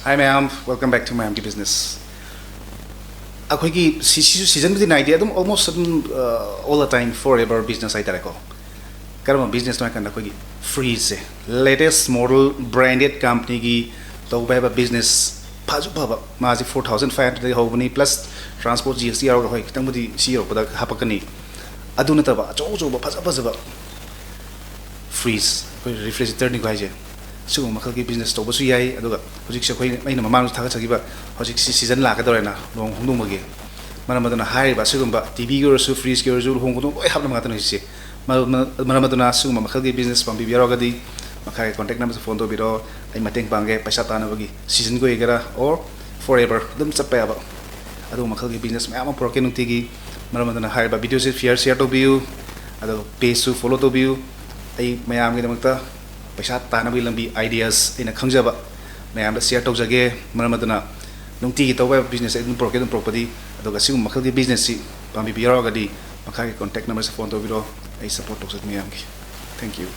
Hi ma'am, welcome back to my business. Akhoi season within idea almost all the time forever business I tareko. Karama business na kan akhoi freeze latest model branded company gi to ba business phazu phaba maji 4500 hobani plus transport GST aro hoi kitang budi CEO pada hapakani aduna taba cho ba phaza ba freeze refrigerator ni gaije sugu makal ki business to basu yai aduga hojik se khoi maina mamang thaga chagiba hojik season la ka dorena long hungdung mage maramaduna hai ba sugu ba TV gor su freeze gor ju hungdung oi habna ngata no si maramaduna sugu makal ki business pambi biaro gadi makai contact number phone to biro ai mateng bange paisa tana bagi season go egara or forever dum chappa ba adu makal ki business ma ama proke nungti gi maramaduna hai ba video se share to view adu page to follow to view ai mayam gi damakta paisa tana bi lambi ideas ina khangjaba mayam da share tawjage maramaduna nungti gi tawba business ai dum property aduga sigum makal gi business si pambi biro gadi makai contact number phone to biro ai support to mayam gi thank you